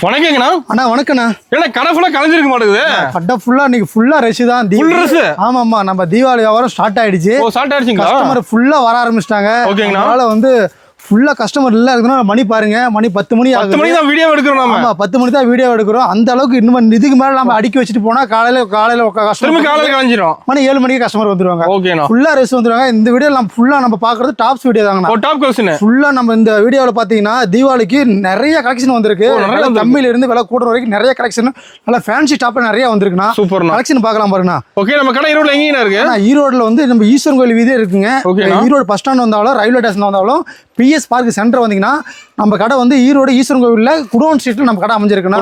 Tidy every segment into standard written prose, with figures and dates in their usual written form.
வணக்கங்கண்ணா. அண்ணா வணக்கண்ணா. என்ன கடை ஃபுல்லா கலைஞ்சிருக்க மாட்டேங்குது? கடை ஃபுல்லா இன்னைக்கு ஃபுல்லா ரஷ் தான். Full rush. ஆமாம்மா, நம்ம தீபாவளி வியாபாரம் ஸ்டார்ட் ஆயிடுச்சு. ஓ, ஸ்டார்ட் ஆயிடுச்சுங்களா? கஸ்டமர் ஃபுல்லா வர ஆரம்பிச்சிட்டாங்க. ஓகேங்கண்ணா. அதனால வந்து ஃபுல்லா கஸ்டமர் இல்ல இருக்குன்னா மணி பாருங்க, மணி 10 மணி ஆகுது. 10 மணி தான் வீடியோ எடுக்கிறோம் நாம. ஆமா, 10 மணி தான் வீடியோ எடுக்கிறோம். அந்த அளவுக்கு இன்னும் இதுக்கு மேல நம்ம அடுக்கி வச்சுட்டு போனா காலையில திரும்ப காலையில கலைஞ்சிரும். மணி 7 மணிக்கு கஸ்டமர் வந்துருவாங்க. ஓகேண்ணா. ஃபுல்லா ரஷ் வந்துருவாங்க. இந்த வீடியோ நம்ம ஃபுல்லா நம்ம பாக்குறது டாப்ஸ் வீடியோ தாங்கண்ணா. டாப் கலெக்ஷன் ஃபுல்லா நம்ம இந்த வீடியோல பாத்தீங்கன்னா தீபாவளிக்கு நிறைய கலெக்ஷன் வந்திருக்கு. கம்மியில இருந்து விலை கூடுற வரைக்கும் நிறைய கலெக்ஷன், நல்லா ஃபேன்சி டாப் நிறைய வந்திருக்குண்ணா. சூப்பர்ண்ணா. கலெக்ஷன் பார்க்கலாம் பாருங்கண்ணா. ஓகே, நம்ம கடை ஈரோட்ல எங்கேண்ணா இருக்கு? ஈரோட்ல வந்து நம்ம ஈஸ்வரன் கோயில் வீதியே இருக்குங்க. ஈரோடு பஸ் ஸ்டாண்ட் வந்தாலும் ரயில்வே ஸ்டேஷன் வந்தாலும் பிஎஸ் பார்க் சென்டர் வந்தீங்கன்னா நம்ம கடை வந்து ஈரோடு ஈஸ்வரன் கோவில்ல குடோன் ஸ்ட்ரீட்ல நம்ம கடை அமைஞ்சிருக்குன்னா.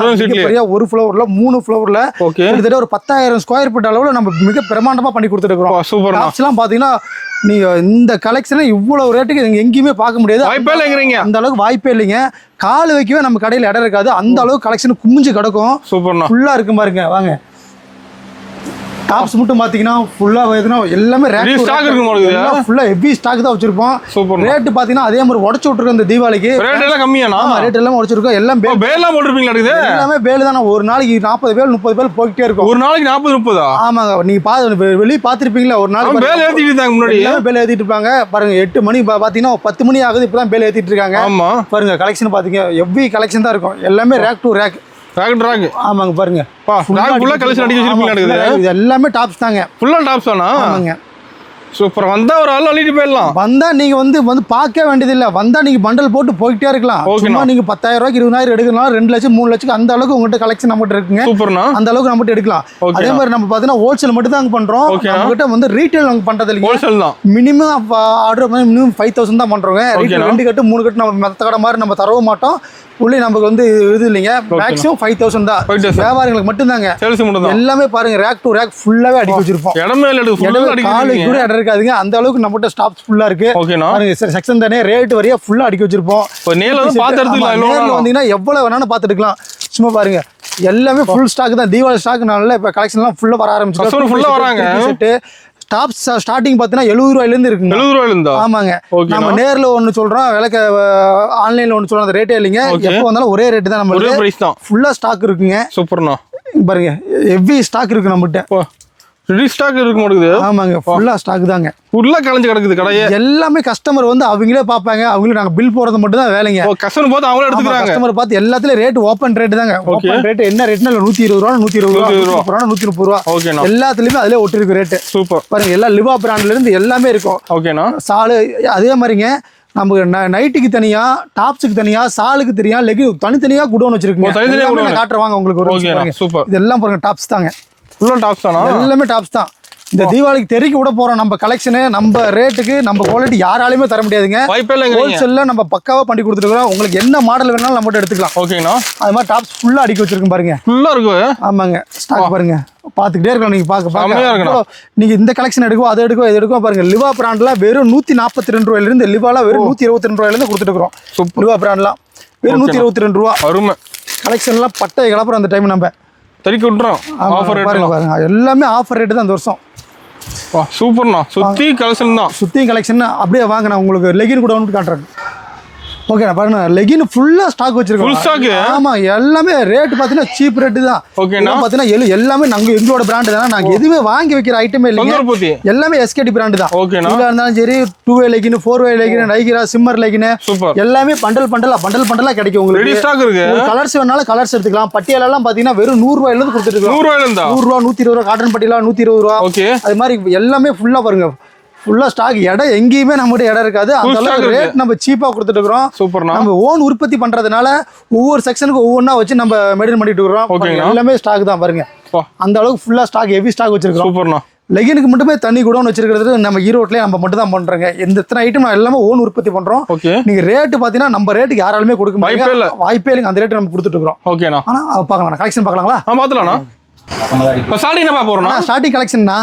ஒரு ஃப்ளோர்ல 3 ஃப்ளோர்ல கிட்டத்தட்ட ஒரு 10,000 ஸ்கொயர் ஃபீட் அளவுல நம்ம மிக பிரமாண்டமா பண்ணி கொடுத்துருக்கோம். சூப்பர். டாப்ஸ்லாம் பாத்தீங்கன்னா நீங்க இந்த கலெக்ஷனை இவ்வளவு ரேட்டுக்கு நீங்க எங்கேயுமே பார்க்க முடியாது. அந்த அளவுக்கு வாய்ப்பே இல்லைங்க. கால் வைக்கவே நம்ம கடையில இடம் இருக்காது. அந்த அளவுக்கு கலெக்ஷன் குமிஞ்சு கிடக்கும். சூப்பர்ண்ணா. ஃபுல்லா இருக்கும் பாருங்க. வாங்க, டாப்ஸ் மட்டும் பாத்தீங்கன்னா ஃபுல்லா எல்லாமே ஃபுல்லா ஹெவி ஸ்டாக் தான் வச்சிருப்போம். ரேட் பாத்தீங்கன்னா அதே மாதிரி உடச்சு விட்டுருக்கோம். இந்த தீபாவளிக்கு ரேட் எல்லாம் கம்மியானா? ரேட் எல்லாம் உடச்சிருக்கோம். எல்லாம் பேல்லாம் போட்டுருப்பீங்களா? எல்லாமே பேல் தான். ஒரு நாளைக்கு 40 பேல் 30 பேல் போயிட்டே இருக்கும். ஒரு நாளைக்கு 40-30? ஆமாங்க. நீங்க வெளியே பாத்துருப்பீங்களா? ஒரு நாளைக்கு பேல் ஏத்திட்டு இருக்காங்க. முன்னாடி பேல் ஏத்திட்டு இருப்பாங்க பாருங்க. 8 மணி பாத்தீங்கன்னா 10 மணி ஆகுது, இப்பதான் பேல் ஏத்திட்டு இருக்காங்க. ஆமா பாருங்க, கலெக்ஷன் பாத்தீங்க ஹெவி கலெக்ஷன் தான் இருக்கும். எல்லாமே ரேக் டு ரேக். ஆமாங்க, பாருங்க ஃபுல்லா கலெக்ஷன் அடிச்சு வச்சிருப்பீங்க. இது எல்லாமே டாப்ஸ் தாங்க. ஃபுல்லா டாப்ஸ் தானா? ஆமாங்க. சூப்பர். வந்தா ஒரு ஆள் அள்ளிட்டு போயிடலாம். வந்தா நீங்க வந்து பார்க்க வேண்டியது இல்ல. வந்தா நீங்க பண்டல் போட்டு போயிட்டே இருக்கலாம். சும்மா நீங்க 10,000 ரூபாய்க்கு 20,000 எடுக்கலாம், 2 லட்சம் 3 லட்சம் அந்த அளவுக்கு உங்ககிட்ட கலெக்ஷன் நம்மகிட்ட இருக்குங்க. சூப்பர்னா. அந்த அளவுக்கு நம்மகிட்ட எடுக்கலாம். அதே மாதிரி நம்ம பாத்தீங்கன்னா ஹோல்சேல் மட்டும் தான் பண்றோம். நம்மகிட்ட வந்து ரீட்டைல் நாங்க பண்றது இல்லைங்க. ஹோல்சேல் தான். மினிமம் ஆர்டர் பண்ணி மினிமம் 5,000 தான் பண்றோங்க. 2 கட்டு 3 கட்டு நம்ம மத்த கடை மாதிரி நம்ம தரவும் மாட்டோம். உள்ளே நமக்கு வந்து இது இல்லைங்க. மேக்ஸிமம் 5,000 தான். வியாபாரிகளுக்கு மட்டும்தாங்க. எல்லாமே பாருங்க ரேக் டு ரேக் ஃபுல்லாவே அடிக்க வச்சிருப்போம். காலுக்கு கூட இடம் இருக்காதுங்க. அந்த அளவுக்கு நம்மகிட்ட ஸ்டாப்ஸ் ஃபுல்லா இருக்கு. பாருங்க, செக்ஷன் தானே ரேட் வரையா ஃபுல்லா அடிக்க வச்சிருப்போம். நேர்ல வந்தீங்கன்னா எவ்வளவு வேணாலும் பாத்துக்கலாம். சும்மா பாருங்க, எல்லாமே ஃபுல் ஸ்டாக் தான். தீபாவளி ஸ்டாக்னால இப்ப கலெக்ஷன் எல்லாம் ஃபுல்லா வர ஆரம்பிச்சு. டாப்ஸ் ஸ்டார்டிங் பார்த்தீங்கன்னா 70 ரூபாயிலிருந்து இருக்குங்க. 70 ரூபாயிலிருந்து? ஆமாங்க. நம்ம நேர்ல ஒன்று சொல்றோம், விலைக்கு ஆன்லைன்ல ஒன்று சொல்றோம். அந்த ரேட்டே இல்லைங்க. எப்போ வந்தாலும் ஒரே ரேட்டு தான். நம்ம ஃபுல்லா ஸ்டாக் இருக்குங்க. சூப்பர்ண்ணா. பாருங்க, ஹெவி ஸ்டாக் இருக்கு நம்மகிட்ட. ஸ்டாக் இருக்க மாட்டேங்குது. ஆமாங்க, ஃபுல்லா ஸ்டாக் தாங்க. ஃபுல்லா கலஞ்சு கிடக்குது கடையே. எல்லாமே கஸ்டமர் வந்து அவங்களே பார்ப்பாங்க. அவங்களே நாங்க பில் போறது மட்டும் தான் வேலைங்க. கஸ்டமர் பார்த்து அவங்களே எடுத்துக்கிறாங்க. கஸ்டமர் பார்த்து எல்லாத்துலயும் ரேட் ஓப்பன் ரேட் தாங்க. ஓப்பன் ரேட் என்ன ரேட்னா 120 ரூபா, 120 ரூபா, 130 ரூபா. ஓகேண்ணா. எல்லாத்துலயுமே அதுல ஒட்டி இருக்கு ரேட். சூப்பர். பாருங்க, எல்லா லிவா பிராண்ட்ல இருந்து எல்லாமே இருக்கும். ஓகேண்ணா. சாலு அதே மாதிரிங்க. நமக்கு நைட்டுக்கு தனியா, டாப்ஸுக்கு தனியா, சாலுக்கு தனியா, லெகின் தனித்தனியா குடோன் வச்சிருக்கோம். காட்டுறவாங்க உங்களுக்கு. சூப்பர். இதெல்லாம் பாருங்க டாப்ஸ் தாங்க. ஃபுல்லா டாப்ஸ் தானா? எல்லாமே டாப்ஸ் தான். இந்த தீபாவளிக்கு தெறிக்க விட போறோம். நம்ம கலெக்ஷனு நம்ம ரேட்டுக்கு நம்ம குவாலிட்டி யாராலையுமே தர முடியாதுங்க. ஹோல்சேல்ல நம்ம பக்காவா பண்ணி கொடுத்துருக்கோம். உங்களுக்கு என்ன மாடல் வேணாலும் நம்ம எடுத்துக்கலாம். ஓகேண்ணா. அது மாதிரி டாப்ஸ் ஃபுல்லா அடிக்க வச்சிருக்கோம் பாருங்க. ஃபுல்லா இருக்கு. ஆமாங்க, ஸ்டாக் பாருங்க. பாத்துக்கிட்டே இருக்கலாம். நீங்க பாக்க நீங்க இந்த கலெக்ஷன் எடுக்கும், அதை எடுக்கும், இது எடுக்கும். பாருங்க, லிவா பிராண்ட்ல வெறும் 142 ரூபாயில இருந்து, லிவால வெறும் 122 ரூபாயில இருந்து கொடுத்துருக்கோம். லிவா பிராண்ட்லாம் வெறும் 122 ரூபா. அருமை. கலெக்ஷன் எல்லாம் பட்டை கிளப்புறோம். அந்த டைம் நம்ம தெறிக்க விட்டுறோம். பாருங்க, எல்லாமே ஆஃபர் ரேட்டு தான் இந்த வருஷம். சூப்பர்ண்ணா. சுத்தி கலெக்ஷன் தான். சுத்தி கலெக்ஷன். அப்படியே வாங்க, நான் உங்களுக்கு லெகின் கூட வந்து காட்டுறேன். ஓகே, பாருங்க, லெகின் ஃபுல்லா ஸ்டாக் வச்சிருக்கோம். Full stock. ஆமா, எல்லாமே ரேட் பாத்தீங்கன்னா சீப் ரேட் தான். ஓகேண்ணா. பாத்தீங்கன்னா எல்லாமே நாங்க எங்களோட பிராண்ட் தான். நாங்க எதுவுமே வாங்கி வைக்கிற ஐட்டமே இல்லைங்க. எல்லாமே எஸ்கேடி பிராண்ட் தான். ஓகேண்ணா. இதுல இருந்தாலும் சரி 2-வே லெகின், 4-வே லெகின், நைகிரா, சிம்மர் லெகின், எல்லாமே பண்டலா கிடைக்கும் உங்களுக்கு. ரெடி ஸ்டாக் இருக்கு. கலர்ஸ் வேணாலும் கலர்ஸ் எடுத்துக்கலாம். பட்டியால எல்லாம் பாத்தீங்கன்னா வெறும் 100 ரூபாயில இருந்து கொடுத்துட்டு இருக்கோம். 100 ரூபாயில இருந்தா 100 ரூபா, 120 ரூபா. காட்டன் பட்டியலா 120 ரூபா. ஓகே. அது மாதிரி எல்லாமே ஃபுல்லா பாருங்க, ஃபுல்லா ஸ்டாக். இடம் எங்கேயுமே நம்மகிட்ட இடம் இருக்காது. அந்த அளவுக்கு ரேட் நம்ம சீப்பா கொடுத்துட்டு இருக்கோம். சூப்பர்ண்ணா. நம்ம ஓன் உற்பத்தி பண்றதுனால ஒவ்வொரு செக்ஷனுக்கு ஒவ்வொன்றா வச்சு நம்ம மெயின்டைன் பண்ணிட்டு இருக்கோம். எல்லாமே ஸ்டாக் தான் பாருங்க. அந்த அளவுக்கு ஃபுல்லா ஸ்டாக், ஹெவி ஸ்டாக் வச்சிருக்கோம். சூப்பர்ண்ணா. லெகினுக்கு மட்டுமே தனி குடோன் வச்சிருக்கிறது நம்ம ஈரோட்லயே நம்ம மட்டும் தான் பண்றோங்க. இந்த இத்தனை ஐட்டம் நான் எல்லாமே ஓன் உற்பத்தி பண்றோம். நீங்க ரேட் பாத்தீங்கன்னா நம்ம ரேட்டுக்கு யாராலுமே கொடுக்க முடியாது. வாய்ப்பே இல்லைங்க. அந்த ரேட் நம்ம கொடுத்துட்டு இருக்கோம். ஓகேண்ணா. ஆனா பார்க்கலாம், கலெக்ஷன் பார்க்கலாங்களா? பாத்துலாம்ண்ணா. ஸ்டார்டிங் என்ன போறோம்னா, ஸ்டார்டிங் கலெக்ஷன்னா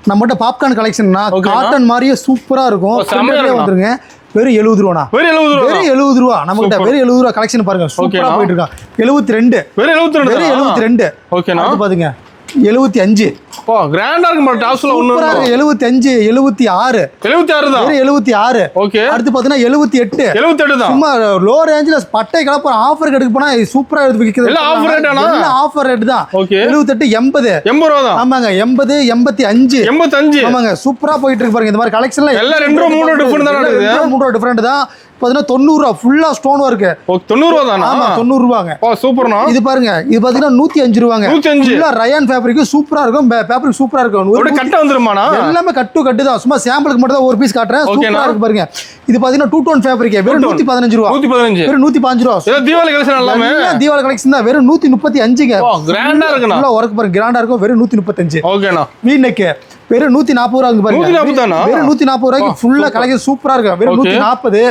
நம்மகிட்ட பாப்கார்ன் கலெக்ஷன்னா காட்டன் மாதிரியே சூப்பரா இருக்கும். வந்துருங்க. வெறும் 70 ரூபா. வெறும் 70 ரூபா. நம்ம கிட்ட வெறும் 70 ரூபா கலெக்ஷன் பாருங்க. சூப்பரா போயிட்டு இருக்கா. 72. வெறும் 72. ஓகேண்ணா. பாத்துங்க 75. ஓ கிராண்டா இருக்கு பாரு டாப்ஸ்ல ஒண்ணு 75 76 76 தான். 76. ஓகே. அடுத்து பாத்தீங்கன்னா 78. 78 தான். சும்மா லோ ரேஞ்சில பட்டை கலப்ப ஆஃபர் எடுக்க போனா சூப்பரா விக்குது. எல்லாம் ஆஃபர் ரேட்டானா? எல்லாம் ஆஃபர் ரேட் தான். ஓகே. 78 80. 80 ரூபாய் தான். ஆமாங்க 80 85. 85. ஆமாங்க சூப்பரா போயிட்டு இருக்கு பாருங்க. இந்த மாதிரி கலெக்ஷன்ல எல்லாம் 2 3 டிஃபரண்ட் தான் இருக்குது. 3 டிஃபரண்ட் தான். பாத்தீங்கன்னா 90 ரூபாய் ஃபுல்லா ஸ்டோன் வர்க். ஓ 90 ரூபாய் தானா? ஆமா 90 ரூபாங்க. ஓ சூப்பர்ண்ணா. இது பாருங்க இது பாத்தீங்கன்னா 105 ரூபாங்க. 105. ஃபுல்லா ரயான் ஃபேப்ரிக் சூப்பரா இருக்கும். ஃபேப்ரிக் சூப்பரா இருக்கும். ஒரு கட்ட வந்துருமானா? எல்லாமே கட்டு தான். சும்மா சாம்பிளுக்கு மட்டும் தான் ஒரு பீஸ் காட்டுறேன். சூப்பரா இருக்கு பாருங்க. இது பாத்தீங்கன்னா 2 டோன் ஃபேப்ரிக் வெறும் 115 ரூபாய். 115. வெறும் 115 ரூபாய். இது தீபாவளி கலெக்ஷன் எல்லாமே. தீபாவளி கலெக்ஷன் தான். வெறும் 135ங்க. ஓ கிராண்டா இருக்குண்ணா. ஃபுல்லா வர்க் பாருங்க கிராண்டா இருக்கும். வெறும் 135. ஓகேண்ணா. வீ நெக் வெறும் 140 ரூபாய்க்கு பாருங்க. 140 தானா? வெறும் 140 ரூபாய்க்கு ஃபுல்லா கலெக்ஷன் சூப்பரா இருக்கு. வெறும் 140.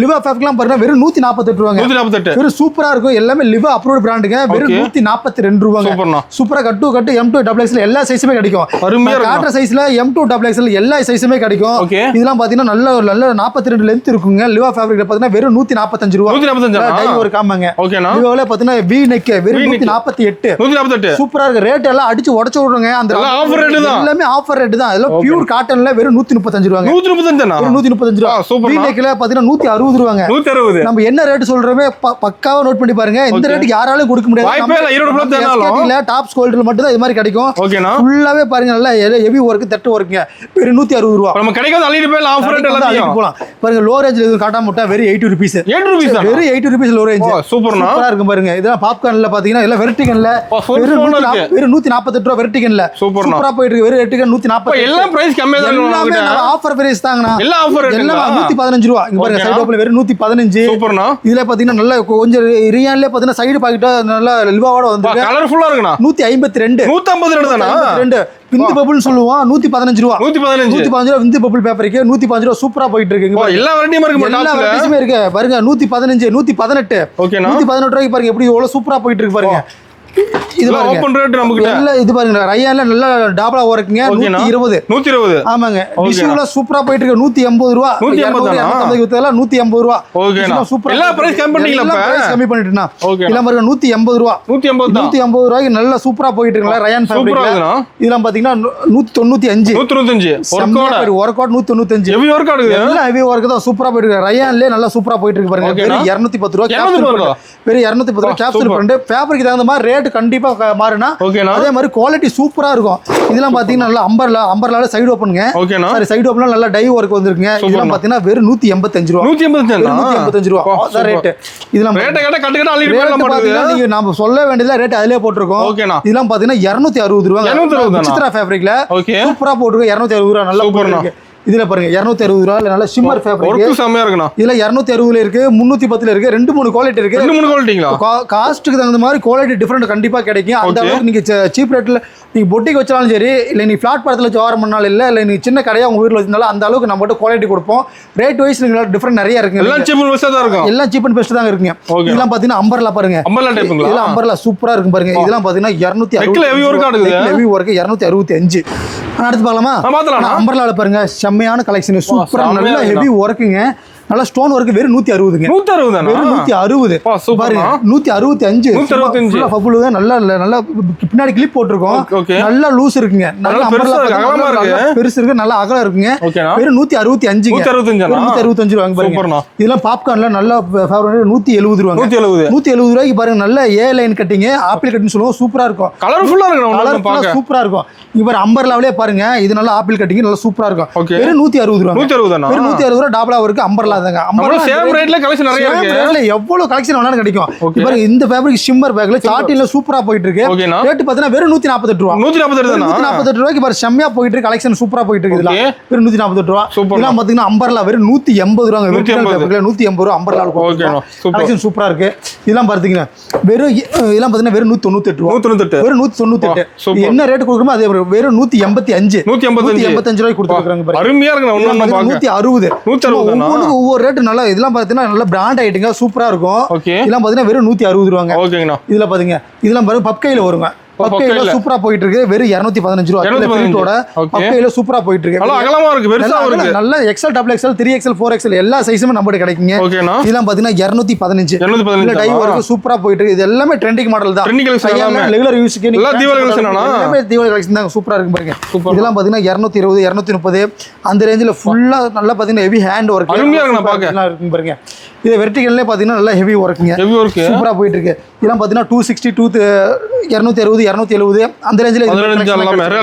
லிவா ஃபேப்ரிக்லாம் பாருங்க வெறும் 148 ரூபாங்க. 148. வெறும் சூப்பரா இருக்கும். எல்லாமே லிவா அப்ரூவ்ட் பிராண்டுங்க. வெறும் 142 ரூபாங்க. சூப்பர்ண்ணா. சூப்பரா கட்டு M2 XXL எல்லா சைஸுமே கிடைக்கும். அருமையா இருக்கு. காட்டுற சைஸ்ல M2 XXL எல்லா சைஸுமே கிடைக்கும். ஓகே. இதெல்லாம் பாத்தீங்கன்னா நல்ல 42 லென்த் இருக்குங்க. லிவா ஃபேப்ரிக்ல பாத்தீங்கன்னா வெறும் 145 ரூபாய். 145 டை ஒரு காமாங்க. ஓகேண்ணா. லிவால பாத்தீங்கன்னா V நெக் வெறும் 148. 148. சூப்பரா இருக்கு. ரேட் எல்லாம் அடிச்சு உடைச்சு விடுங்க. அந்த ஆஃபர் ரேட் தான். எல்லாமே ஆஃபர் ரேட் தான். அதெல்லாம் பியூர் காட்டன்ல வெறும் 135 ரூபாங்க. 135 தானா? 135 ரூபாய். சூப்பர். வீநெக்ல பாத்தீங்கன்னா 160 ரூபாங்க. 160. நம்ம என்ன ரேட் சொல்றோமே பக்காவா நோட் பண்ணி பாருங்க. இந்த ரேட்டுக்கு யாராலும் கொடுக்க முடியாது. வாய்ப்பே இல்ல. ஈரோடு ஃபுல்லா தேனாலும் இல்ல டாப்ஸ் குவாலிட்டில மட்டும் தான் இது மாதிரி கிடைக்கும். ஓகேண்ணா. ஃபுல்லாவே பாருங்க நல்லா ஹெவி வர்க் தட்டு வர்க்குங்க. வெறும் 160 ரூபாய். நம்ம கடைக்கு அள்ளிட்டு போய் ஆஃபர் ரேட் எல்லாம் போலாம். பாருங்க லோ ரேஞ்சில இது காட்டாம விட்டா வெறும் 80 ரூபீஸ். 80 ரூபீஸ் தான். வெறும் 80 ரூபீஸ் லோ ரேஞ்ச். சூப்பர்ண்ணா. சூப்பரா இருக்கு பாருங்க. இதெல்லாம் பாப்கார்ன்ல பாத்தீங்கன்னா எல்லாம் வெர்டிகன்ல வெறும் 148 ரூபாய் வெர்டிகன்ல. சூப்பரா போயிட்டு இருக்கு. வெறும் வெர்டிகன் 140. எல்லாம் பிரைஸ் கம்மியா தான் எல்லாமே ஆஃபர் பிரைஸ் தாங்கண்ணா. எல்லாம் ஆஃபர் ரேட் எல்லாம் 115 ரூபாய். இங்க பாருங்க சைடு ஓப்பன்ல வெறும் 115. சூப்பர்ண்ணா. இதுல பாத்தீங்கன்னா நல்ல கொஞ்சம் ரியான்ல பாத்தீங்கன்னா சைடு பாக்கெட் நல்ல லிவாவோட வந்திருக்கு. கலர்ஃபுல்லா இருக்குண்ணா. 152. 152 தானா? 152. விந்து பபிள் சொல்லுவோம். 115 ரூபாய். 115 ரூபாய் விந்து பபிள் பேப்பருக்கு 115 ரூபாய். சூப்பரா போயிட்டு இருக்கு. எல்லா வெரைட்டியும் இருக்கு. எல்லா வெரைட்டிஸுமே இருக்கு பாருங்க. 115 118. ஓகேண்ணா. 118 ரூபாய்க்கு பாருங்க எப்படி எவ்வளவு சூப்பரா போயிட்டு இருக்கு பாருங்க. இது பாருங்க ஓபன் ரேட் நமக்கு இல்ல. இது பாருங்க ரயான்ல நல்ல டாப்லா வர்க்குங்க. 120. 120. ஆமாங்க. டிஷ்யூல சூப்பரா போயிட்டு இருக்கு. 180 ரூபாய். 180 தானா? 180 ரூபாய். ஓகேண்ணா. சூப்பரா எல்லா பிரைஸ் கம்மி பண்ணீங்களா? எல்லா பிரைஸ் கம்மி பண்ணிட்டேனா? ஓகே. இதெல்லாம் பாருங்க 180 ரூபாய். 180 தான். 180 ரூபாய்க்கு நல்ல சூப்பரா போயிட்டு இருக்குல ரயான் ஃபேப்ரிக்ல. இதெல்லாம் பாத்தீங்கன்னா 195. 195. Work out 195. Heavy work out இருக்குது. எல்லாம் ஹெவி ஒர்க் தான். சூப்பரா போயிட்டு இருக்கு. ரயான்ல நல்லா சூப்பரா போயிட்டு இருக்கு பாருங்க. வெறும் 210 ரூபாய். வெறும் 210 ரூபாய் கேப்சூல் பிரிண்ட். ஃபேப்ரிக் தகுந்த மாதிரி ரேட் கண்டிப்பா மாறுனா. அதே மாதிரி குவாலிட்டி சூப்பரா இருக்கும். இதெல்லாம் பாத்தீங்கன்னா நல்லா அம்பர்லால சைடு ஓபனுங்க. சாரி சைடு ஓபன்ல நல்லா டை வர்க் வந்திருக்குங்க. இதெல்லாம் பாத்தீங்கன்னா வெறும் 185 ரூபாய். 185 ரூபாய். அதான் ரேட். இதெல்லாம் ரேட் கட்ட அள்ளிட்டு போயிடலாம் பாத்தீங்கன்னா நீங்க நாம சொல்ல வேண்டியதுல ரேட் அதிலே போட்டுருக்கோம். இதெல்லாம் பாத்தீங்கன்னா 260 ரூபாய். சித்ரா ஃபேப்ரிக்ல சூப்பரா போட்டுருக்கு. 260 ரூபாய். நல்லா போட்டுருக்கு. இதுல பாருங்க 260 ரூபாய் நல்ல ஷிம்மர் ஃபேப்ரிக். ஒர்க் செமையா இருக்குண்ணா. இதுல 260ல இருக்கு, 310ல இருக்கு. 2-3 குவாலிட்டி இருக்கு. 2-3 குவாலிட்டிங்களா? காஸ்ட்டுக்கு தகுந்த மாதிரி குவாலிட்டி டிஃபரெண்ட் கண்டிப்பா கிடைக்கும். அந்த அளவுக்கு நீங்க சீப் ரேட்ல நீங்க பொட்டிக்கு வச்சாலும் சரி, இல்ல நீ ஃபிளாட் படத்துல வியாபாரம் பண்ணாலும் இல்ல நீ சின்ன கடையா உங்க வீட்ல வச்சிருந்தாலும் அந்த அளவுக்கு நம்ம மட்டும் குவாலிட்டி கொடுப்போம். ரேட் வைஸ் நீங்க டிஃபரெண்ட் நிறைய இருக்கு. எல்லாம் சீப் அண்ட் பெஸ்டா தான் இருக்கும். எல்லாம் சீப் அண்ட் பெஸ்ட் தான் இருக்குங்க. இதெல்லாம் பாத்தீங்கன்னா அம்பர்லா பாருங்க. அம்பர்லா டைப்ங்களா? இதெல்லாம் அம்பர்லா சூப்பரா இருக்கும் பாருங்க. இதெல்லாம் பாத்தீங்கன்னா 260. ஹெவி ஒர்க் ஆடுது. Heavy work 265. அடுத்து பார்க்கலாமா? அம்பர்லால பாருங்க செம்மையான கலெக்ஷன். சூப்பரா நல்ல ஹெவி ஒர்க்குங்க. நல்ல ஸ்டோன் வர்க். வெறும் 160ங்க. 160 தானா? வெறும் 160. பாருங்க 165. 165 ஃபபுலுங்க. நல்ல பின்னாடி கிளிப் போட்டுருக்கோம். நல்ல லூஸ் இருக்குங்க. நல்ல அம்பர்லா பெருசு இருக்கு. நல்ல அகலம் இருக்குங்க. வெறும் 165. 165 ரூபாய் பாருங்க. இதெல்லாம் பாப்கார்ன்ல நல்ல ஃபேவரட் 170 ரூபாய். 170 ரூபாய்க்கு பாருங்க. நல்ல ஏ லைன் கட்டிங் ஆப்பிள் கட்டிங் சொல்லுவோம். சூப்பரா இருக்கும். கலர்ஃபுல்லா இருக்கு. சூப்பரா இருக்கும். இங்க பாரு அம்பர்லாவிலே பாருங்க. இது நல்ல ஆப்பிள் கட்டிங் நல்லா சூப்பரா இருக்கும். வெறும் 160 ரூபாய். 160 தானா? வெறும் 160 ரூபாய் டாப்லா இருக்கு. அம்பர்லா தாங்க. அம்பர்லா சேம் ரேட்ல கலெக்ஷன் நிறைய இருக்கு. ரேட்ல எவ்வளவு கலெக்ஷன் வேணாலும் கிடைக்கும். பாருங்க இந்த ஃபேப்ரிக் ஷிம்மர் பேக்ல சாட்டில சூப்பரா போயிட்டு இருக்கு. ரேட் பாத்தீங்கன்னா வெறும் 148 ரூபாய். 148 தானா? 148 ரூபாய்க்கு பாரு செம்மையா போயிட்டு இருக்கு. கலெக்ஷன் சூப்பரா போயிட்டு இருக்கு. இதெல்லாம் வெறும் 148 ரூபாய். இதெல்லாம் பாத்தீங்கன்னா அம்பர்லா வெறும் 180 ரூபாய். 180 ரூபாய் அம்பர்லா இருக்கும். கலெக்ஷன் சூப்பரா இருக்கு. இதெல்லாம் பாத்தீங்கன்னா வெறும் இதெல்லாம் பாத்தீங்கன்னா வெறும் 198 ரூபாய். 198 வெறும் 198. என்ன ரேட் கொடுக்குறோமோ அதே வெறும் 185. 185 ரூபாய்க்கு கொடுத்துருக்காங்க பாருங்க. அருமையா இருக்கு. 160. ஒவ்வொரு ரேட் நல்லா. இதெல்லாம் பாத்தீங்கன்னா நல்ல பிராண்ட் ஐட்டங்க. சூப்பரா இருக்கும். இதெல்லாம் பாத்தீங்கன்னா வெறும் 160 ரூபாங்க. ஓகேங்கண்ணா. இதுல பாத்தீங்க இதெல்லாம் பாருங்க பப்கைல வருங்க. பக்கையில சூப்பரா போயிட்டு இருக்கு. வெறும் 215 ரூபா. ஃபிளிட்டோட பக்கையில சூப்பரா போயிட்டு இருக்கு. நல்லா அகலமா இருக்கு, பெருசா இருக்கு. நல்ல XL, XXL, 3XL, 4XL எல்லா சைஸுமே நம்மகிட்ட கிடைக்குங்க. ஓகேனா இதெல்லாம் பாத்தீங்கன்னா 215 இல்ல டை வரைக்கும் சூப்பரா போயிட்டு இருக்கு. இது எல்லாமே ட்ரெண்டிங் மாடல் தான். ட்ரெண்டிங் கலெக்ஷன் எல்லாமே ரெகுலர் யூஸ்க்கு எல்லா தீபாவளி கலெக்ஷன் எல்லாமே தீபாவளி கலெக்ஷன் தான். சூப்பரா இருக்கு பாருங்க. இதெல்லாம் பாத்தீங்கன்னா 220 230 அந்த ரேஞ்சில ஃபுல்லா நல்லா பாத்தீங்கன்னா ஹெவி ஹேண்ட் ஒர்க் அருமையா இருக்கு. நான் பாக்க நல்லா இருக்கு பாருங்க. இது வெர்டிகல்லே பாத்தீங்கன்னா நல்லா ஹெவி ஒர்க்குங்க. ஹெவி ஒர்க் சூப்பரா போயிட்டு இருக்கு. இதெல்லாம் பாத்தீங்கன்னா 260 260 270 அந்த ரேஞ்சில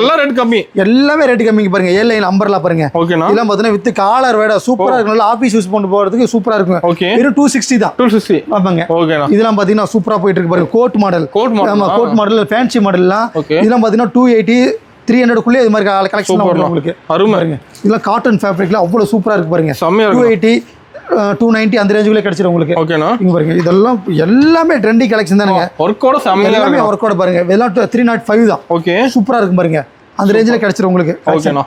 எல்லாம் ரேட் கம்மி. எல்லாமே ரேட் கம்மிங்க பாருங்க. ஏ லைன் அம்பர்லா பாருங்க. ஓகேனா இதெல்லாம் பாத்தீங்கன்னா வித் காலர் வேட சூப்பரா இருக்கு. நல்லா ஆபீஸ் யூஸ் பண்ணி போறதுக்கு சூப்பரா இருக்கும். வெறும் 260 தான். 260 ஆமாங்க. ஓகேனா இதெல்லாம் பாத்தீங்கன்னா சூப்பரா போயிட்டு இருக்கு பாருங்க. Code model. ஆமா கோட் மாடல் ஃபேன்சி மாடல்லாம். இதெல்லாம் பாத்தீங்கன்னா 280 300 குள்ளே இது மாதிரி கலெக்ஷன் வரும் உங்களுக்கு. அருமை. இதெல்லாம் காட்டன் ஃபேப்ரிக்ல அவ்வளவு சூப்பரா இருக்கு பாருங்க. 280 290 அந்த ரேஞ்சுக்குள்ளே கிடைச்சிரும் உங்களுக்கு. ஓகேனா இங்க பாருங்க. இதெல்லாம் எல்லாமே ட்ரெண்டிங் கலெக்ஷன் தானுங்க. ஒர்க்கோட செமையா எல்லாமே ஒர்க்கோட பாருங்க. இதெல்லாம் 305 தான். ஓகே சூப்பரா இருக்கு பாருங்க. அந்த ரேஞ்சில கிடைச்சிரும் உங்களுக்கு. ஓகேனா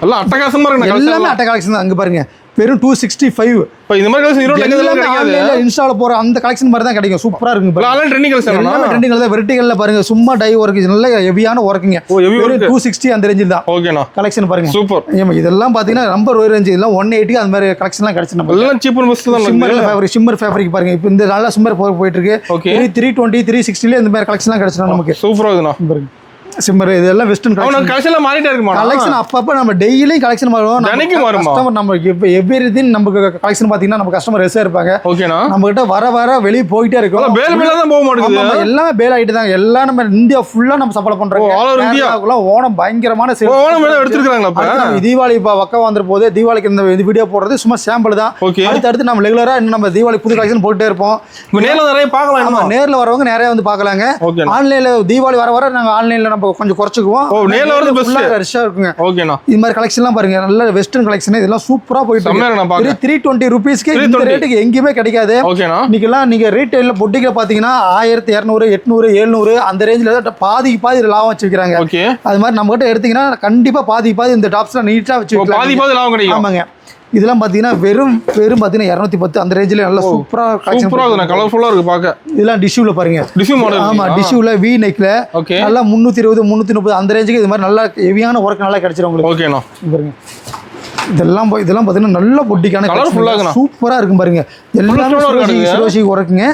எல்லாம் அட்டகாசமா இருக்கு. எல்லாமே அட்டகாசம் தான். அங்க பாருங்க வெறும் 265. இப்போ இந்த மாதிரி கலெக்ஷன் ஈரோட்ல கிடைக்காது. இன்ஸ்டால போற அந்த கலெக்ஷன் மாதிரி தான் கிடைக்கும். சூப்பரா இருக்கு பாருங்க. எல்லாம் ட்ரெண்டிங் கலெக்ஷன். எல்லாமே ட்ரெண்டிங் தான். வெர்டிகல்ல பாருங்க சும்மா டை ஒர்க் நல்ல ஹெவியான ஒர்க்குங்க. 260 அந்த ரேஞ்சில் தான். ஓகேனா கலெக்ஷன் பாருங்க. சூப்பர். ஏமா இதெல்லாம் பாத்தீங்கன்னா நம்பர் ஒரு ரேஞ்ச். இதெல்லாம் 180 அந்த மாதிரி கலெக்ஷன்லாம் கிடைச்சு நம்ம எல்லாம் சீப் அண்ட் பெஸ்ட் தான். ஷிம்மர் ஃபேப்ரிக் பாருங்க. இப்போ இந்த நல்ல ஷிம்மர் போயிட்டு இருக்கு. 320 360ல இந்த மாதிரி கலெக்ஷன்லாம் கிடைச்சிடும் நமக்கு. சூப்பரா இருக்குண்ணா பாருங்க. சிம்மர் இதெல்லாம் வெஸ்டர்ன் கலெக்ஷன்ல மாறிட்டே இருக்குமா? கலெக்ஷன் அப்பப்ப நம்ம டெய்லி கலெக்ஷன் மாறுவோம். கஸ்டமர் நம்ம எவ்ரிதிங் நமக்கு கலெக்ஷன் பாத்தீங்கன்னா நம்ம கஸ்டமர் ரெஸ்ஸா இருப்பாங்க. ஓகேனா நம்ம கிட்ட வர வெளிய போயிட்டே இருக்கும். பேல் தான் போக மாட்டேங்குது. எல்லாமே பேல் ஆயிட்டு தான். எல்லாம் நம்ம இந்தியா ஃபுல்லா நம்ம சப்ளை பண்றோம். ஆல் ஓவர் இந்தியாக்குள்ள ஓணம் பயங்கரமான சேல். ஓணம் எடுத்துக்கறாங்களா? அப்ப தீபாவளி பக்கம் வந்துற போதே தீபாவளிக்கு இந்த வீடியோ போடுறது சும்மா சாம்பிள் தான். அடுத்து நம்ம ரெகுலரா இன்னும் நம்ம தீபாவளி புது கலெக்ஷன் போட்டுட்டே இருப்போம். நேர்ல நிறைய பார்க்கலாம். நேர்ல வரவங்க நிறைய வந்து பார்க்கலாங்க. ஆன்லைன்ல தீபாவளி வர நாங்க ஆன்லைன்ல நம்ம கொஞ்சம் குறைச்சுக்குவோம். நேர்ல வரது பெஸ்ட் ரஷ்ஷா இருக்குங்க. ஓகேனா இந்த மாதிரி கலெக்ஷன்லாம் பாருங்க. நல்ல வெஸ்டர்ன் கலெக்ஷன். இதெல்லாம் சூப்பரா போயிட்டு இருக்கு. 320 ரூபீஸ்க்கு இந்த ரேட்டுக்கு எங்கேயுமே கிடைக்காது. ஓகேனா இன்னைக்கெல்லாம் நீங்க ரீட்டைல்ல பொட்டிக்ல பாத்தீங்கன்னா 1200 800 700 அந்த ரேஞ்சில பாதி லாபம் வச்சிருக்காங்க. அது மாதிரி நம்ம கிட்ட எடுத்தீங்கன்னா கண்டிப்பா பாதி இந்த டாப்ஸ்லாம் நீட்டா வச்சிருக்காங்க. பாதி லாபம் கிடைக்கும். ஆமாங்க. இதெல்லாம் பாத்தீங்கன்னா வெறும் பாத்தீங்கன்னா 210 அந்த ரேஞ்சில நல்ல சூப்பரா கலர்ஃபுல்லா இருக்கு பாக்க. இதெல்லாம் டிஷ்யூல பாருங்க. Tissue model. ஆமா டிஷ்யூல வி நெக்ல நல்லா 320 330 அந்த ரேஞ்சுக்கு இது மாதிரி நல்ல ஹெவியான ஒர்க் நல்லா கிடைச்சிரும் உங்களுக்கு. ஓகேனா பாருங்க. இதெல்லாம் பாத்தீங்கன்னா நல்ல பொட்டிக்கான சூப்பரா இருக்கும் பாருங்க. எல்லாமே சிரோஷி ஒர்க்குங்க.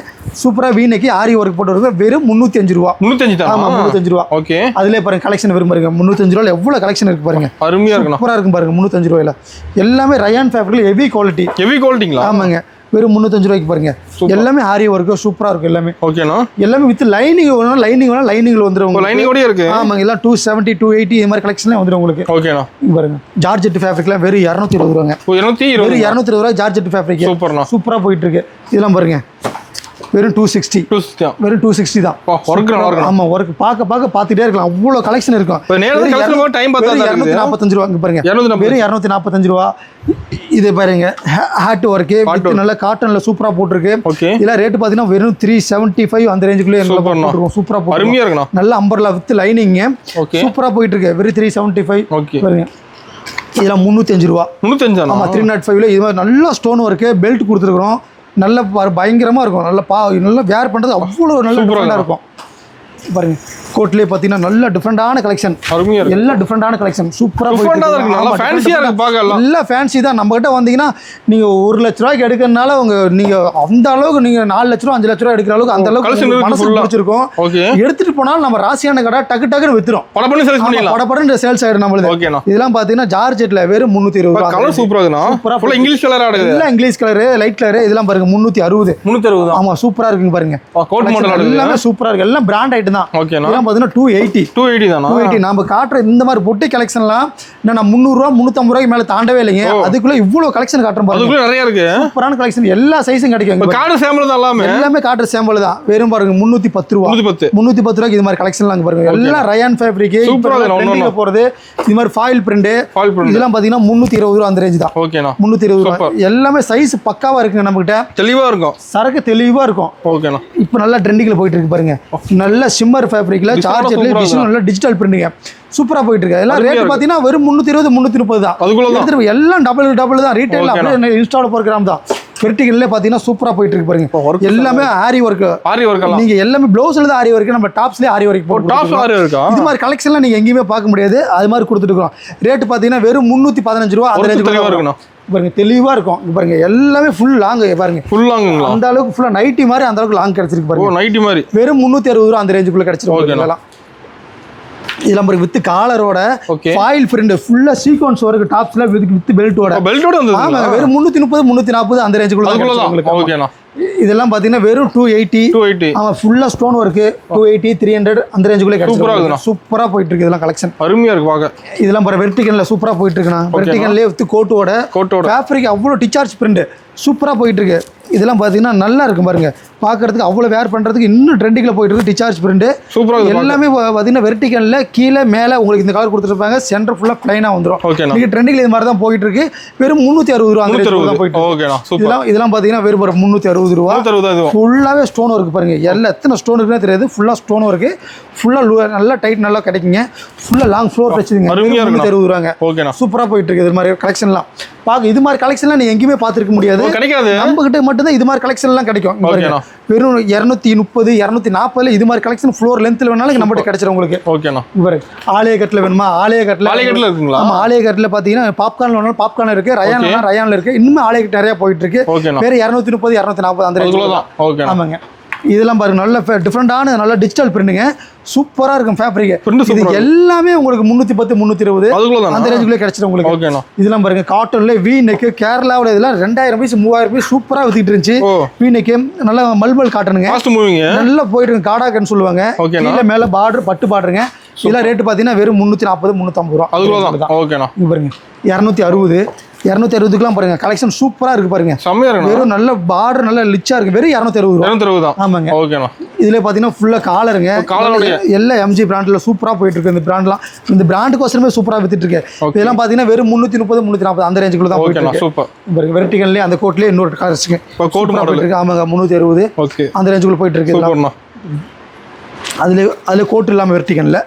சூப்பரா வி நெக் ஆரி ஒர்க் போட்டு இருக்கு. வெறும் 305 ரூபா. 305 தான். ஆமா 305 ரூபா. ஓகே. அதுலயே பாருங்க கலெக்ஷன் வெறும் பாருங்க 305 ரூபால எவ்வளவு கலெக்ஷன் இருக்கு பாருங்க. அருமையா இருக்கு. சூப்பரா இருக்கும் பாருங்க 305 ரூபாயில. எல்லாமே ரயான் ஃபேப்ரிக்ல ஹெவி குவாலிட்டி. ஹெவி குவாலிட்டிங்களா? ஆமாங்க. வெறும் 305 ரூபாய்க்கு பாருங்க. எல்லாமே ஆரி ஒர்க் சூப்பரா இருக்கும் எல்லாமே. ஓகேனா எல்லாமே வித் லைனிங் வேணும். லைனிங்ல வந்துரும். லைனிங்கோட இருக்கு. ஆமாங்க. எல்லாம் 270 280 இந்த மாதிரி கலெக்ஷன்ல வந்துரும் உங்களுக்கு. ஓகேனா பாருங்க. ஜார்ஜெட் ஃபேப்ரிக்ல வெறும் 220 ரூபாங்க. 220 வெறும் 220 ரூபாய் ஜார்ஜெட் ஃபேப்ரிக். சூப்பர்னா. சூப்பரா போயிட்டு இருக்கு. இதெல்லாம் பாருங்க. வெறும் 260 வெறும் 260 தான். ஆமா ஒர்க் பாத்துட்டே இருக்கலாம். அவ்வளவு கலெக்ஷன் இருக்கும். 245 ரூபா பாருங்க. வெறும் 245 ரூபா. இது பாருங்க ஹாட் ஒர்க் நல்ல காட்டன்ல சூப்பரா போட்டுருக்கு. இதெல்லாம் ரேட் பாத்தீங்கன்னா வெறும் 375 அந்த ரேஞ்சுக்குள்ளே போட்டுருக்கோம். சூப்பரா போட்டுருக்கோம். நல்ல அம்பர்லா வித் லைனிங் சூப்பரா போயிட்டு இருக்கு. வெறும் 375 பாருங்க. இதெல்லாம் 305 ரூபா. 305 ஆமா 305ல இது மாதிரி நல்ல ஸ்டோன் ஒர்க் பெல்ட் கொடுத்துருக்கோம். நல்ல பயங்கரமா இருக்கும். நல்ல வேர் பண்றது அவ்வளவு நல்ல டிஃபரெண்டா இருக்கும். பாருங்க கோட்லயே பாத்தீங்கன்னா நல்ல டிஃபரெண்டான கலெக்ஷன். எல்லாம் டிஃபரெண்டான கலெக்ஷன் சூப்பரா எல்லாம் ஃபேன்சி தான். நம்ம கிட்ட வந்தீங்கன்னா நீங்க 1 லட்ச ரூபாய்க்கு எடுக்கிறதுனால நீங்க அந்த அளவுக்கு நீங்க 4 லட்ச ரூபா 5 லட்ச ரூபா எடுக்கிற அளவுக்கு அந்த அளவுக்கு மனசு பிடிச்சிருக்கும். எடுத்துட்டு போனாலும் நம்ம ராசியான கடை டக்குன்னு வித்துரும். படப்படன்னு சேல்ஸ் ஆயிடும் நம்மளுக்கு. இதெல்லாம் பாத்தீங்கன்னா ஜார்ஜெட்ல வெறும் 320 ரூபா. கலர் சூப்பரா இருக்கு. இங்கிலீஷ் கலர் எல்லாம் இங்கிலீஷ் கலர் லைட் கலர். இதெல்லாம் பாருங்க 360. ஆமா சூப்பரா இருக்குங்க பாருங்க. கோட் மாடல் எல்லாமே சூப்பரா இருக்கு. எல்லாம் பிராண்ட் ஐட்டம் தான். இதெல்லாம் பாத்தீங்கன்னா 280 தானா? 280. நம்ம காட்டுற இந்த மாதிரி பொட்டி கலெக்ஷன்லாம் நான் 300 ரூபா 350 ரூபாய்க்கு மேல தாண்டவே இல்லைங்க. அதுக்குள்ள இவ்வளவு கலெக்ஷன் காட்டுறோம் பாருங்க. அதுக்குள்ள நிறைய இருக்கு. சூப்பரான கலெக்ஷன் எல்லா சைஸும் கிடைக்கும். கார்டு சாம்பிள் தான் எல்லாமே காட்டுற சாம்பிள் தான். வெறும் பாருங்க 310 ரூபா. 310 ரூபாய்க்கு இது மாதிரி கலெக்ஷன்லாம் பாருங்க. எல்லாம் ரயான் ஃபேப்ரிக் சூப்பரா போறது. இது மாதிரி ஃபாயில் பிரிண்ட் இதெல்லாம் பாத்தீங்கன்னா 320 ரூபா அந்த ரேஞ்ச் தான். ஓகேனா 320 ரூபா. எல்லாமே சைஸ் பக்காவா இருக்குங்க. நம்ம கிட்ட தெளிவா இருக்கும். சரக்கு தெளிவா இருக்கும். ஓகேனா இப்போ நல்லா ட்ரெண்டிங்ல போயிட்டு இருக்கு பாருங்க. நல்ல ஷிம்மர் ஃபேப்ரிக்ல சார்ஜர்ல நல்ல டிஜிட்டல் பிரிண்டிங் சூப்பரா போயிட்டு இருக்கு. எல்லாம் ரேட் பாத்தீங்கன்னா வெறும் 320 330 தான். எல்லாம் டபுள் தான். ரீட்டைல் அப்படியே இன்ஸ்டால போற கிராம் தான். வெர்டிகல்ல பாத்தீங்கன்னா சூப்பரா போயிட்டு இருக்கு பாருங்க எல்லாமே ஆரி ஒர்க் நீங்க எல்லாமே ப்ளவுஸ்ல தான் ஆரி ஒர்க் நம்ம டாப்ஸ்லயே ஆரி ஒர்க் போட்டு இது மாதிரி கலெக்ஷன்லாம் நீங்க எங்கேயுமே பார்க்க முடியாது அது மாதிரி கொடுத்துட்டு இருக்கோம் ரேட் பாத்தீங்கன்னா வெறும் 315 ரூபா அந்த ரேஞ்சுக்குள்ள இருக்கணும் பாருங்க தெளிவா இருக்கும் பாருங்க எல்லாமே ஃபுல் லாங் பாருங்க ஃபுல் லாங் அந்த அளவுக்கு ஃபுல்லா நைட்டி மாதிரி அந்த அளவுக்கு லாங் கிடைச்சிருக்கு பாருங்க நைட்டி மாதிரி வெறும் 360 ரூபா அந்த ரேஞ்சுக்குள்ள கிடைச்சிருக்கு இதெல்லாம் இதெல்லாம் பாருங்க வித் காலரோட ஃபாயில் பிரிண்ட் ஃபுல்லா சீக்வென்ஸ் வர்க் டாப்ஸ்ல வித் பெல்ட்டோட வந்து ஆமா வெறும் 330 340 அந்த ரேஞ்சுக்குள்ள உங்களுக்கு ஓகேனா இதெல்லாம் பாத்தீங்கன்னா வெறும் 280 ஆமா ஃபுல்லா ஸ்டோன் வர்க் 280 300 அந்த ரேஞ்சுக்குள்ள கிடைச்சிருக்கு சூப்பரா போயிட்டு இருக்கு இதெல்லாம் கலெக்ஷன் அருமையா இருக்கு பாக்க இதெல்லாம் பாரு வெர்டிகல்ல சூப்பரா போயிட்டு இருக்குனா வெர்டிகல்லே வித் கோட்டோட ஃபேப்ரிக் அவ்வளவு டிசார்ஜ் பிரிண்ட் சூப்பரா போயிட்டு இருக்கு இதெல்லாம் பாத்தீங்கன்னா நல்லா இருக்கும் பாருங்க பாக்குறதுக்கு அவ்வளவு வேர் பண்றதுக்கு இன்னும் ட்ரெண்டிங்ல போயிட்டு இருக்கு டிசார்ஜ் பிரிண்ட் சூப்பரா எல்லாமே பாத்தீங்கன்னா வெர்டிகல்ல கீழ மேல உங்களுக்கு இந்த கலர் கொடுத்துருப்பாங்க சென்டர் ஃபுல்லா ப்ளைனா வந்துரும் நீங்க ட்ரெண்டிங்ல இது மாதிரி தான் போயிட்டு இருக்கு வெறும் 360 ரூபாய் அந்த ரேஞ்சுல தான் போயிட்டு ஓகேனா இதெல்லாம் பாத்தீங்கன்னா வெறும் 360 ரூபாய் ஃபுல்லாவே ஸ்டோன் வர்க் பாருங்க எல்லாம் எத்தனை ஸ்டோன் இருக்குன்னு தெரியாது ஃபுல்லா ஸ்டோன் வர்க் ஃபுல்லா நல்லா டைட் நல்லா கிடைக்குங்க ஃபுல்லா லாங் ஃப்ளோர் வச்சிருங்க 360 ரூபாங்க ஓகேனா சூப்பரா போயிட்டு இருக்கு இது மாதிரி கலெக்ஷன்லாம் பாக்க இது மாதிரி கலெக்ஷன்லாம் நீங்க எங்கேயுமே பாத்துருக்க முடியாது கிடைக்காது நம்ம கிட்ட மட்டும் தான் இது மாதிரி கலெக்ஷன்லாம் கிடைக்கும் வெறும் 230 240 இது மாதிரி கலெக்ஷன் ஃப்ளோர் லென்த்ல வேணாலும் நம்ம கிட்ட கிடைச்சிரும் உங்களுக்கு ஓகேனா இவரு ஆலய கட்ல வேணுமா ஆலய கட்ல இருக்குங்களா ஆமா ஆலய கட்ல பாத்தீங்கன்னா பாப்கார்ன் வேணாலும் பாப்கார்ன் இருக்கு ரயான்ல இருக்கு இன்னும் ஆலய கட் நிறைய போயிட்டு இருக்கு வேற 230 240 அந்த ரேஞ்சுல தான் ஓகே ஆமாங்க இதெல்லாம் பாருங்க நல்ல டிஃபரெண்டான நல்ல டிஜிட்டல் பிரிண்டுங்க சூப்பரா இருக்கும் ஃபேப்ரிக் இது எல்லாமே உங்களுக்கு 310 320 அந்த ரேஞ்சுக்குள்ளே கிடைச்சிடும் உங்களுக்கு இதெல்லாம் பாருங்க காட்டன்ல வி நெக் கேரளாவோட இதெல்லாம் 2000 பீஸ் 3000 பீஸ் சூப்பரா வித்துட்டு இருந்துச்சு வி நெக் நல்ல மல்மல் காட்டனுங்க நல்லா போயிட்டு இருக்கு காடாக்கன்னு சொல்லுவாங்க கீழ மேல பார்டர் பட்டு பார்டருங்க இதெல்லாம் ரேட் பாத்தீங்கன்னா வெறும் 340 350 ரூபா அதுதான் ஓகேனா இங்க பாருங்க 260 260க்குலாம் பாருங்க கலெக்ஷன் சூப்பரா இருக்கு பாருங்க வெறும் நல்ல பார்டர் நல்ல லிச்சா இருக்கு வெறும் 260 தான் ஆமாங்க ஓகேனா இதுல பாத்தீங்கன்னா ஃபுல்லா காலருங்க எல்லா எம்ஜி பிராண்ட்ல சூப்பரா போயிட்டு இருக்கு இந்த பிராண்ட்லாம் இந்த பிராண்டுக்கோசரமே சூப்பரா வித்துட்டு இருக்கு இதெல்லாம் பாத்தீங்கன்னா வெறும் 330 340 அந்த ரேஞ்சுக்குள்ள தான் போயிட்டு இருக்கு சூப்பர் பாருங்க வெர்டிகல்லே அந்த கோட்லயே இன்னொரு கலர் இருக்கு கோட் மாடல் இருக்கு ஆமாங்க 360 அந்த ரேஞ்சுக்குள்ள போயிட்டு இருக்கு அதுல கோட் இல்லாம வெர்டிகல்ல